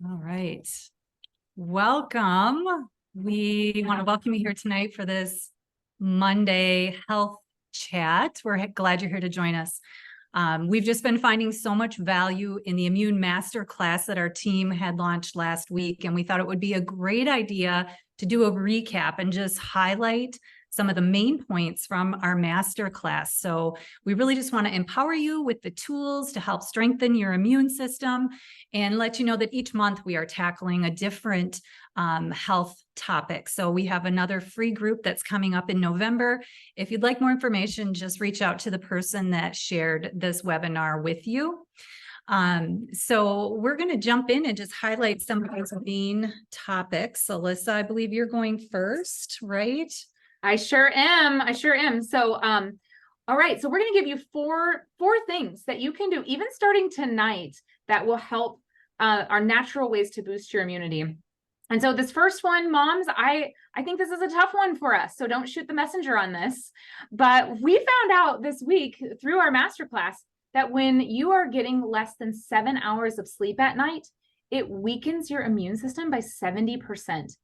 All right. Welcome. We want to welcome you here tonight for this Monday health chat. We're glad you're here to join us. We've just been finding so much value in the Immune Masterclass that our team had launched last week, and we thought it would be a great idea to do a recap and just highlight some of the main points from our masterclass. So we really just want to empower you with the tools to help strengthen your immune system and let you know that each month we are tackling a different health topic. So we have another free group that's coming up in November. If you'd like more information, just reach out to the person that shared this webinar with you. So we're going to jump in and just highlight some of those main topics. Alyssa, I believe you're going first, right? I sure am. So, all right. So we're going to give you four things that you can do even starting tonight that will help our natural ways to boost your immunity. And so this first one, moms, I think this is a tough one for us. So don't shoot the messenger on this. But we found out this week through our masterclass that when you are getting less than 7 hours of sleep at night, it weakens your immune system by 70%.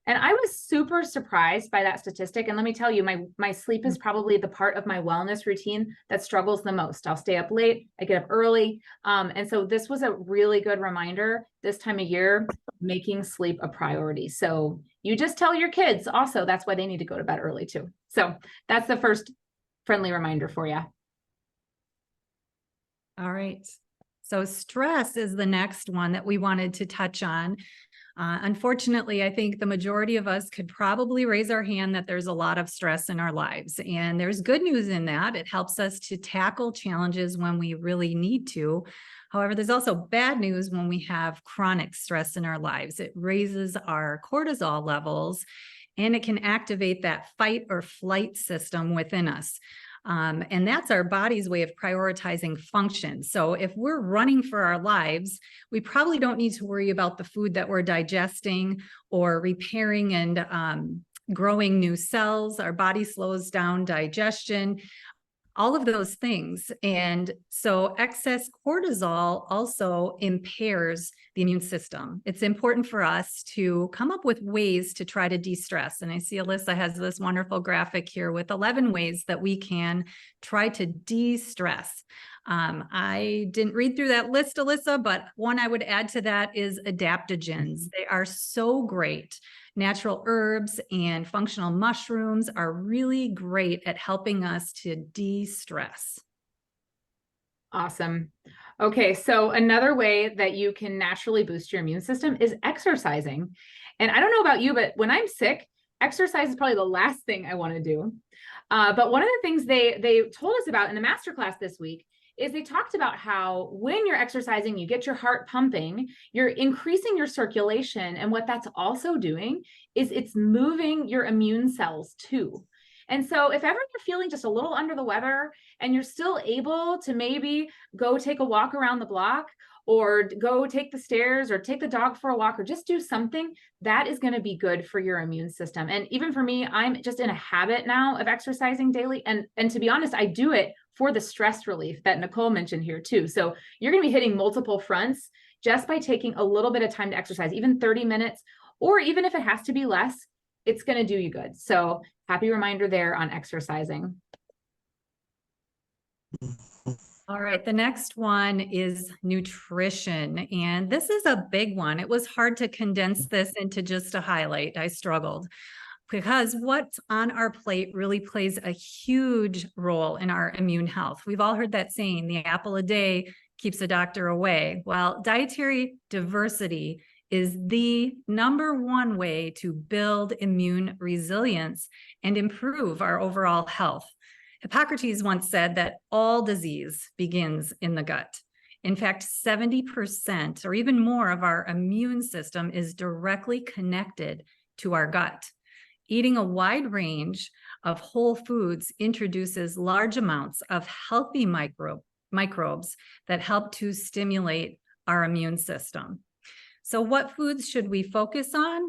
And I was super surprised by that statistic. And let me tell you, my sleep is probably the part of my wellness routine that struggles the most. I'll stay up late, I get up early. And so this was a really good reminder this time of year, making sleep a priority. So you just tell your kids also, that's why they need to go to bed early too. So that's the first friendly reminder for you. All right. So stress is the next one that we wanted to touch on. Unfortunately, I think the majority of us could probably raise our hand that there's a lot of stress in our lives. And there's good news in that. It helps us to tackle challenges when we really need to. However, there's also bad news when we have chronic stress in our lives. It raises our cortisol levels and it can activate that fight or flight system within us. And that's our body's way of prioritizing function. So if we're running for our lives, we probably don't need to worry about the food that we're digesting or repairing and growing new cells. Our body slows down digestion, all of those things. And so excess cortisol also impairs the immune system. It's important for us to come up with ways to try to de-stress. And I see Alyssa has this wonderful graphic here with 11 ways that we can try to de-stress. I didn't read through that list, Alyssa, but one I would add to that is adaptogens. They are so great. Natural herbs and functional mushrooms are really great at helping us to de-stress. Awesome. Okay, so another way that you can naturally boost your immune system is exercising. And I don't know about you, but when I'm sick, exercise is probably the last thing I want to do. But one of the things they told us about in the masterclass this week is they talked about how when you're exercising, you get your heart pumping, you're increasing your circulation. And what that's also doing is it's moving your immune cells too. And so if ever you're feeling just a little under the weather and you're still able to maybe go take a walk around the block or go take the stairs or take the dog for a walk or just do something, that is going to be good for your immune system. And even for me, I'm just in a habit now of exercising daily. And to be honest, I do it for the stress relief that Nicole mentioned here too. So you're going to be hitting multiple fronts just by taking a little bit of time to exercise, even 30 minutes, or even if it has to be less, it's going to do you good. So happy reminder there on exercising. All right, the next one is nutrition, and this is a big one. It was hard to condense this into just a highlight. I struggled because what's on our plate really plays a huge role in our immune health. We've all heard that saying, the apple a day keeps a doctor away. Well, dietary diversity is the #1 way to build immune resilience and improve our overall health. Hippocrates once said that all disease begins in the gut. In fact, 70% or even more of our immune system is directly connected to our gut. Eating a wide range of whole foods introduces large amounts of healthy microbes that help to stimulate our immune system. So what foods should we focus on?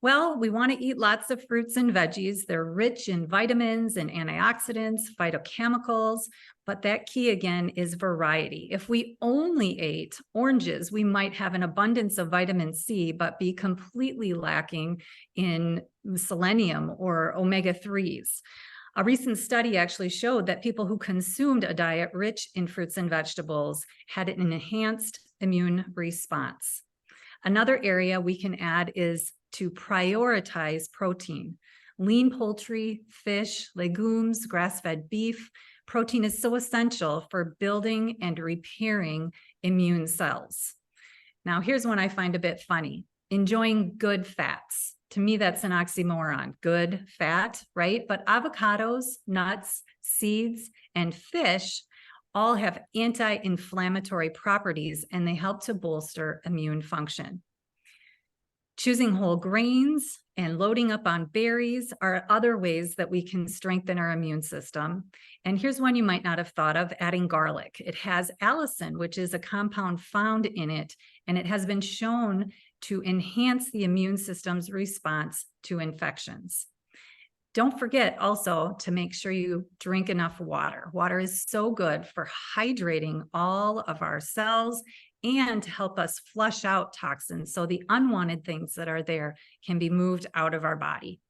Well, we want to eat lots of fruits and veggies. They're rich in vitamins and antioxidants, phytochemicals, but that key again is variety. If we only ate oranges, we might have an abundance of vitamin C, but be completely lacking in selenium or omega-3s. A recent study actually showed that people who consumed a diet rich in fruits and vegetables had an enhanced immune response. Another area we can add is to prioritize protein. Lean poultry, fish, legumes, grass-fed beef. Protein is so essential for building and repairing immune cells. Now, here's one I find a bit funny. Enjoying good fats. To me, that's an oxymoron. Good fat, right? But avocados, nuts, seeds, and fish all have anti-inflammatory properties, and they help to bolster immune function. Choosing whole grains and loading up on berries are other ways that we can strengthen our immune system. And here's one you might not have thought of, adding garlic. It has allicin, which is a compound found in it, and it has been shown to enhance the immune system's response to infections. Don't forget also to make sure you drink enough water. Water is so good for hydrating all of our cells and to help us flush out toxins so the unwanted things that are there can be moved out of our body.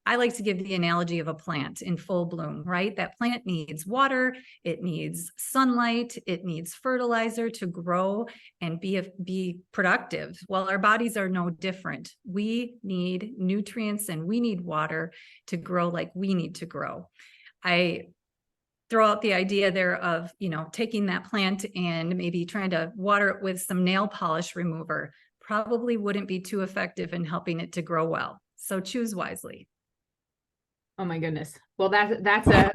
I like to give the analogy of a plant in full bloom, right? That plant needs water, it needs sunlight, it needs fertilizer to grow and be productive. Well, our bodies are no different. We need nutrients and we need water to grow like we need to grow. I throw out the idea there of, taking that plant and maybe trying to water it with some nail polish remover. Probably wouldn't be too effective in helping it to grow well. So choose wisely. Oh my goodness. Well, that's a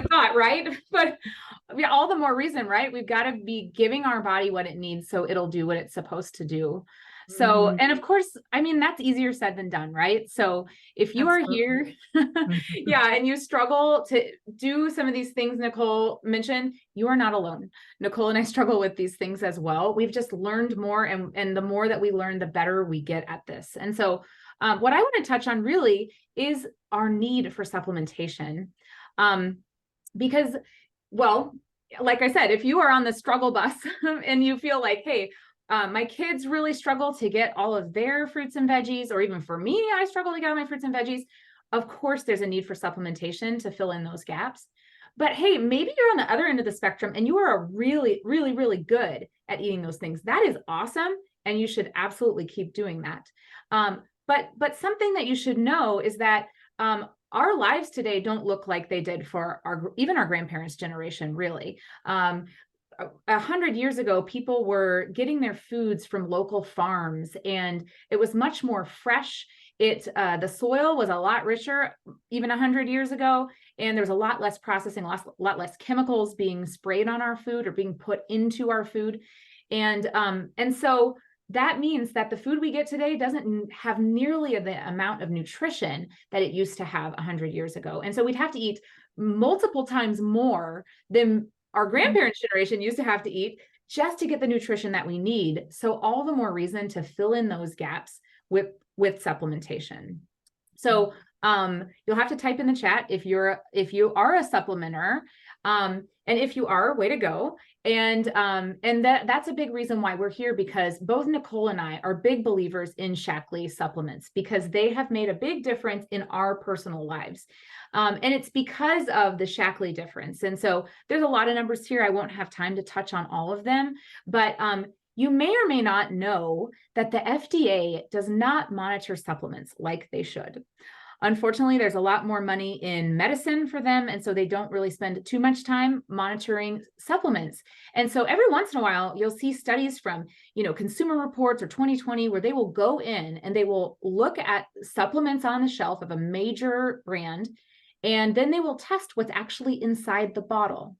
thought, right? But yeah, all the more reason, right? We've got to be giving our body what it needs so it'll do what it's supposed to do. So, and of course, I mean, that's easier said than done, right? So if you are here, yeah, and you struggle to do some of these things Nicole mentioned, you are not alone. Nicole and I struggle with these things as well. We've just learned more, and the more that we learn, the better we get at this. And so what I want to touch on really is our need for supplementation. Because, well, like I said, if you are on the struggle bus and you feel like, hey, my kids really struggle to get all of their fruits and veggies, or even for me, I struggle to get all my fruits and veggies. Of course, there's a need for supplementation to fill in those gaps. But hey, maybe you're on the other end of the spectrum and you are really, really, really good at eating those things. That is awesome. And you should absolutely keep doing that. But something that you should know is that our lives today don't look like they did for even our grandparents' generation, really. 100 years ago, people were getting their foods from local farms, and it was much more fresh. The soil was a lot richer even 100 years ago, and there was a lot less processing, a lot less chemicals being sprayed on our food or being put into our food. And so that means that the food we get today doesn't have nearly the amount of nutrition that it used to have 100 years ago. And so we'd have to eat multiple times more than our grandparents' generation used to have to eat just to get the nutrition that we need. So all the more reason to fill in those gaps with supplementation. So you'll have to type in the chat if you are a supplementer. And if you are, way to go. And that's a big reason why we're here, because both Nicole and I are big believers in Shaklee supplements, because they have made a big difference in our personal lives. And it's because of the Shaklee difference. And so there's a lot of numbers here. I won't have time to touch on all of them, but you may or may not know that the FDA does not monitor supplements like they should. Unfortunately, there's a lot more money in medicine for them, and so they don't really spend too much time monitoring supplements. And so every once in a while, you'll see studies from, Consumer Reports or 2020, where they will go in and they will look at supplements on the shelf of a major brand, and then they will test what's actually inside the bottle.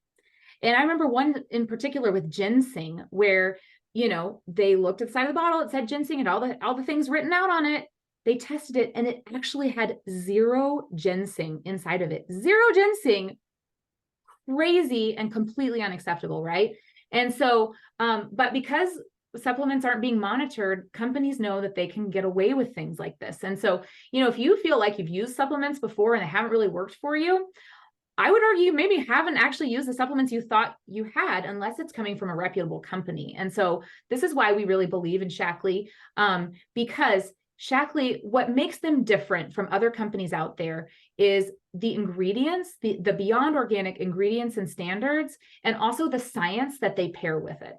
And I remember one in particular with ginseng, where, they looked at the side of the bottle, it said ginseng and all the things written out on it. They tested it and it actually had 0 ginseng inside of it. 0 ginseng, crazy and completely unacceptable, right? And so, but because supplements aren't being monitored, companies know that they can get away with things like this. And so, if you feel like you've used supplements before and they haven't really worked for you, I would argue maybe haven't actually used the supplements you thought you had, unless it's coming from a reputable company. And so this is why we really believe in Shaklee, because Shaklee, what makes them different from other companies out there is the ingredients, the beyond organic ingredients and standards, and also the science that they pair with it.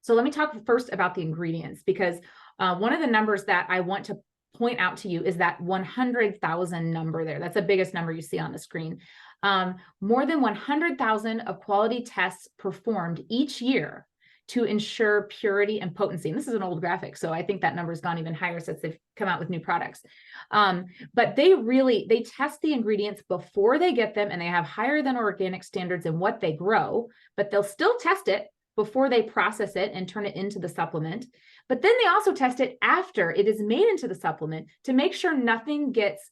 So let me talk first about the ingredients, because one of the numbers that I want to point out to you is that 100,000 number there. That's the biggest number you see on the screen. More than 100,000 of quality tests performed each year to ensure purity and potency. And this is an old graphic, so I think that number has gone even higher since they've come out with new products. But they test the ingredients before they get them, and they have higher than organic standards in what they grow, but they'll still test it before they process it and turn it into the supplement. But then they also test it after it is made into the supplement to make sure nothing gets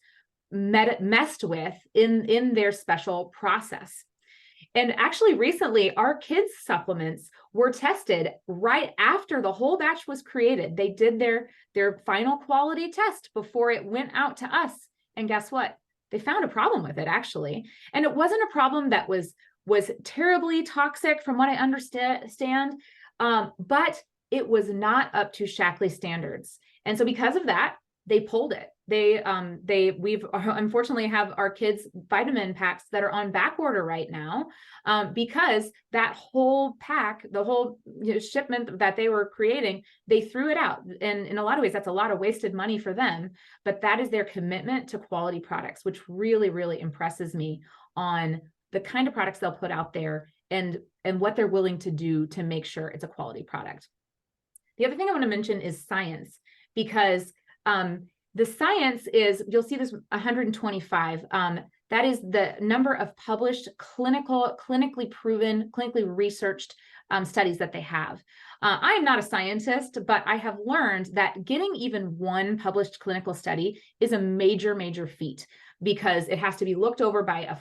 messed with in their special process. And actually recently, our kids' supplements were tested right after the whole batch was created. They did their final quality test before it went out to us. And guess what? They found a problem with it, actually. And it wasn't a problem that was terribly toxic from what I understand, but it was not up to Shaklee standards. And so because of that, they pulled it. We've unfortunately have our kids' vitamin packs that are on back order right now, because that whole pack, the whole shipment that they were creating, they threw it out. And in a lot of ways, that's a lot of wasted money for them, but that is their commitment to quality products, which really, really impresses me on the kind of products they'll put out there and what they're willing to do to make sure it's a quality product. The other thing I want to mention is science, because the science is, you'll see this 125. That is the number of published clinically proven, clinically researched studies that they have. I am not a scientist, but I have learned that getting even one published clinical study is a major, major feat, because it has to be looked over by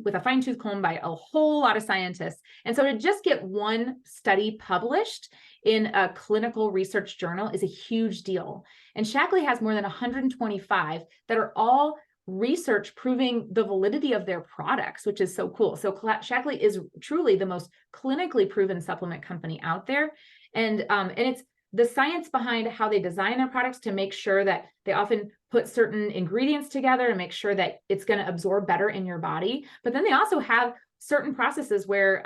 with a fine-tooth comb by a whole lot of scientists. And so to just get one study published in a clinical research journal is a huge deal. And Shaklee has more than 125 that are all research proving the validity of their products, which is so cool. So Shaklee is truly the most clinically proven supplement company out there. And it's the science behind how they design their products to make sure that they often put certain ingredients together to make sure that it's going to absorb better in your body. But then they also have certain processes where,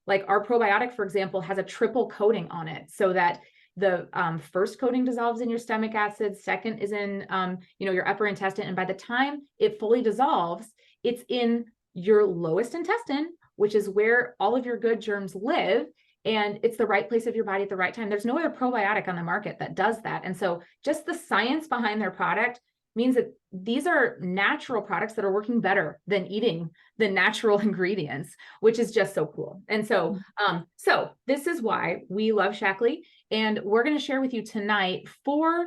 like our probiotic, for example, has a triple coating on it, so that the first coating dissolves in your stomach acid, second is in your upper intestine, and by the time it fully dissolves, it's in your lowest intestine, which is where all of your good germs live, and it's the right place of your body at the right time. There's no other probiotic on the market that does that. And so just the science behind their product means that these are natural products that are working better than eating the natural ingredients, which is just so cool. And so, so this is why we love Shaklee. And we're going to share with you tonight 4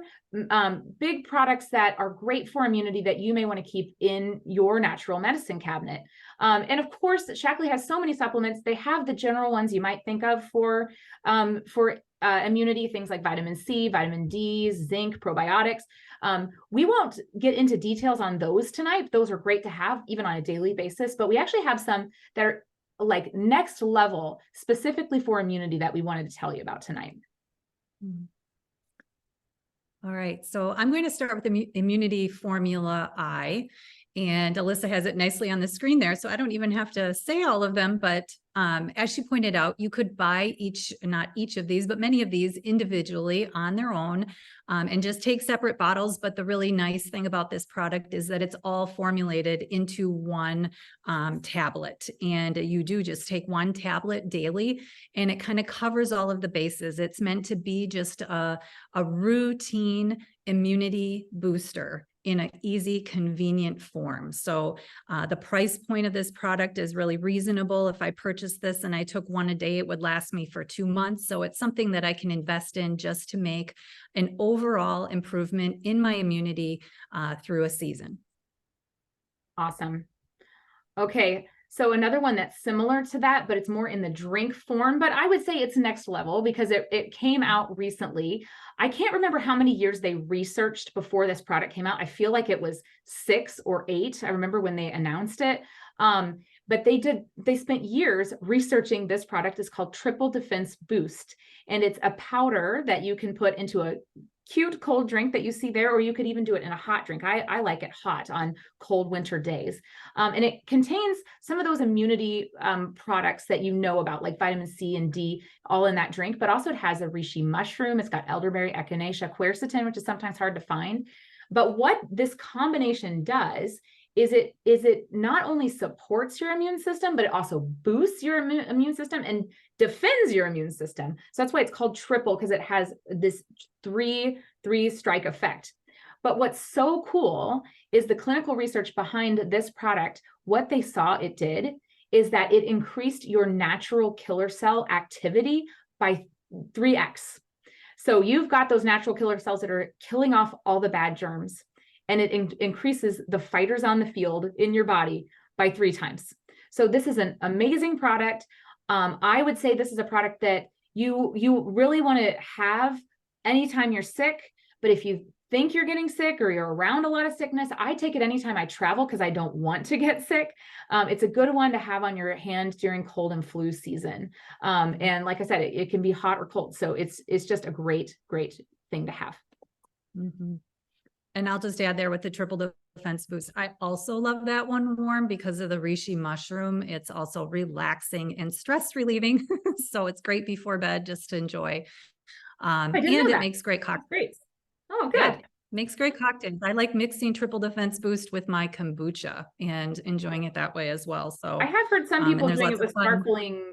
big products that are great for immunity that you may want to keep in your natural medicine cabinet. And of course, Shaklee has so many supplements. They have the general ones you might think of for immunity, things like vitamin C, vitamin D, zinc, probiotics. We won't get into details on those tonight. Those are great to have even on a daily basis, but we actually have some that are like next level specifically for immunity that we wanted to tell you about tonight. All right, so I'm going to start with the Immunity Formula I, and Alyssa has it nicely on the screen there, so I don't even have to say all of them, but as she pointed out, you could buy not each of these, but many of these individually on their own, and just take separate bottles. But the really nice thing about this product is that it's all formulated into one tablet, and you do just take one tablet daily, and it kind of covers all of the bases. It's meant to be just a routine immunity booster in an easy, convenient form. So the price point of this product is really reasonable. If I purchased this and I took one a day, it would last me for 2 months. So it's something that I can invest in just to make an overall improvement in my immunity through a season. Awesome. Okay, So another one that's similar to that, but it's more in the drink form, but I would say it's next level because it came out recently. I can't remember how many years they researched before this product came out. I feel like it was 6 or 8. I remember when they announced it. But they spent years researching this product. It's called Triple Defense Boost. And it's a powder that you can put into a cute cold drink that you see there, or you could even do it in a hot drink. I like it hot on cold winter days. And it contains some of those immunity products that you know about, like vitamin C and D, all in that drink, but also it has a reishi mushroom. It's got elderberry, echinacea, quercetin, which is sometimes hard to find. But what this combination does is it not only supports your immune system, but it also boosts your immune system and defends your immune system. So that's why it's called triple, because it has this three strike effect. But what's so cool is the clinical research behind this product. What they saw it did is that it increased your natural killer cell activity by 3x. So you've got those natural killer cells that are killing off all the bad germs, and it increases the fighters on the field in your body by 3 times. So this is an amazing product. I would say this is a product that you really want to have anytime you're sick, but if you think you're getting sick or you're around a lot of sickness, I take it anytime I travel because I don't want to get sick. It's a good one to have on your hand during cold and flu season. And like I said, it can be hot or cold. So it's just a great thing to have. Mm-hmm. And I'll just add there with the triple defense boost. I also love that one warm because of the reishi mushroom. It's also relaxing and stress relieving. So it's great before bed just to enjoy. And it makes great cocktails. Great. Oh, good. Yeah, makes great cocktails. I like mixing triple defense boost with my kombucha and enjoying it that way as well. So I have heard some people doing it with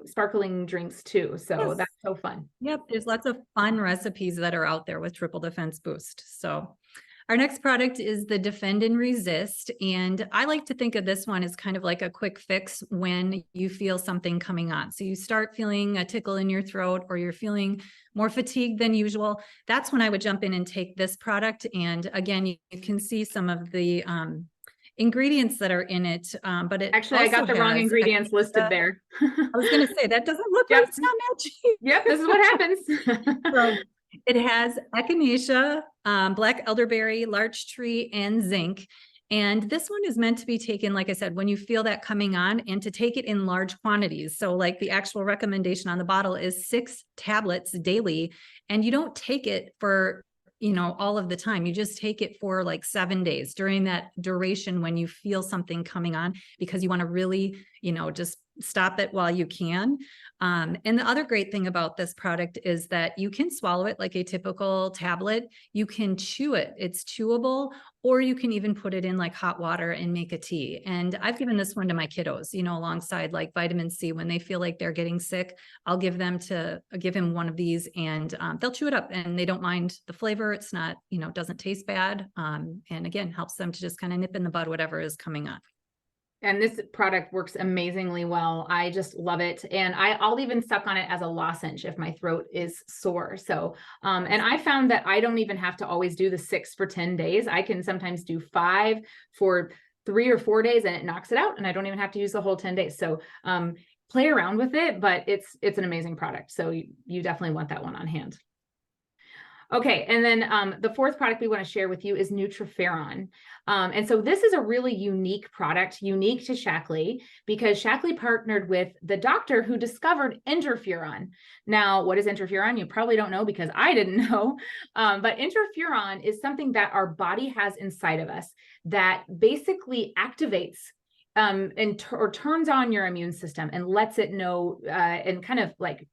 sparkling drinks too. So yes, that's so fun. Yep. There's lots of fun recipes that are out there with triple defense boost. So our next product is the Defend and Resist. And I like to think of this one as kind of like a quick fix when you feel something coming on. So you start feeling a tickle in your throat or you're feeling more fatigued than usual. That's when I would jump in and take this product. And again, you can see some of the ingredients that are in it. But it actually, I got the wrong ingredients listed there. I was going to say that doesn't look like it's not matching. Yep, this is what happens. So, it has echinacea, black elderberry, larch tree, and zinc. And this one is meant to be taken, like I said, when you feel that coming on, and to take it in large quantities. So like the actual recommendation on the bottle is 6 tablets daily. And you don't take it for, all of the time. You just take it for like 7 days during that duration when you feel something coming on, because you want to really, just stop it while you can. And the other great thing about this product is that you can swallow it like a typical tablet. You can chew it. It's chewable, or you can even put it in like hot water and make a tea. And I've given this one to my kiddos, alongside like vitamin C. When they feel like they're getting sick, I'll give him one of these, and they'll chew it up and they don't mind the flavor. It's not, doesn't taste bad. And again, helps them to just kind of nip in the bud whatever is coming on. And this product works amazingly well. I just love it. And I'll even suck on it as a lozenge if my throat is sore. So, and I found that I don't even have to always do the 6 for 10 days. I can sometimes do 5 for 3 or 4 days and it knocks it out. And I don't even have to use the whole 10 days. So, play around with it, but it's an amazing product. So you definitely want that one on hand. Okay, and then the 4th product we want to share with you is Nutriferon. And so this is a really unique product, unique to Shaklee, because Shaklee partnered with the doctor who discovered interferon. Now, what is interferon? You probably don't know because I didn't know. But interferon is something that our body has inside of us that basically activates or turns on your immune system and lets it know and kind of like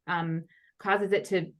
causes it to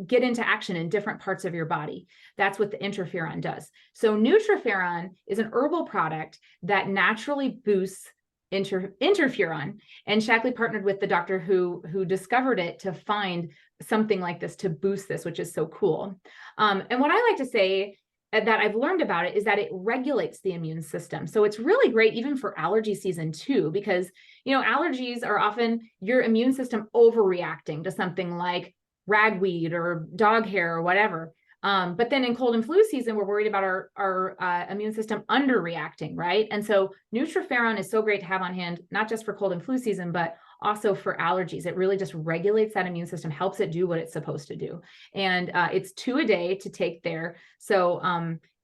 get into action in different parts of your body. That's what the interferon does. So Nutriferon is an herbal product that naturally boosts interferon, and Shaklee partnered with the doctor who discovered it to find something like this to boost this, which is so cool. And what I like to say that I've learned about it is that it regulates the immune system. So it's really great even for allergy season too, because allergies are often your immune system overreacting to something like ragweed or dog hair or whatever. But then in cold and flu season, we're worried about our immune system underreacting, right? And so Nutriferon is so great to have on hand, not just for cold and flu season, but also for allergies. It really just regulates that immune system, helps it do what it's supposed to do. And it's 2 a day to take there. So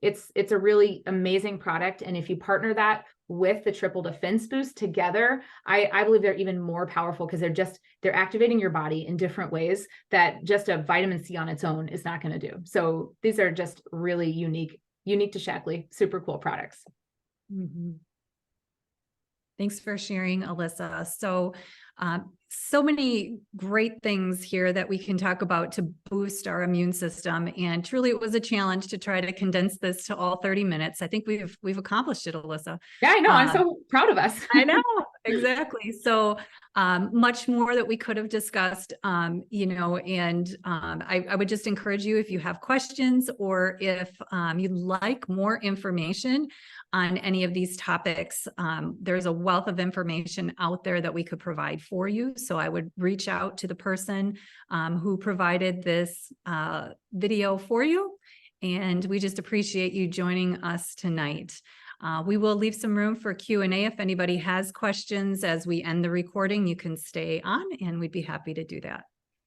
it's a really amazing product. And if you partner that with the triple defense boost together, I believe they're even more powerful because they're activating your body in different ways that just a vitamin C on its own is not going to do. So these are just really unique to Shaklee, super cool products. Mm-hmm. Thanks for sharing, Alyssa. So many great things here that we can talk about to boost our immune system. And truly, it was a challenge to try to condense this to all 30 minutes. I think we've accomplished it, Alyssa. Yeah, I know. I'm so proud of us. I know, exactly. So much more that we could have discussed, and I would just encourage you, if you have questions or if you'd like more information on any of these topics, there's a wealth of information out there that we could provide for you. So I would reach out to the person who provided this video for you. And we just appreciate you joining us tonight. We will leave some room for Q&A. If anybody has questions as we end the recording, you can stay on and we'd be happy to do that.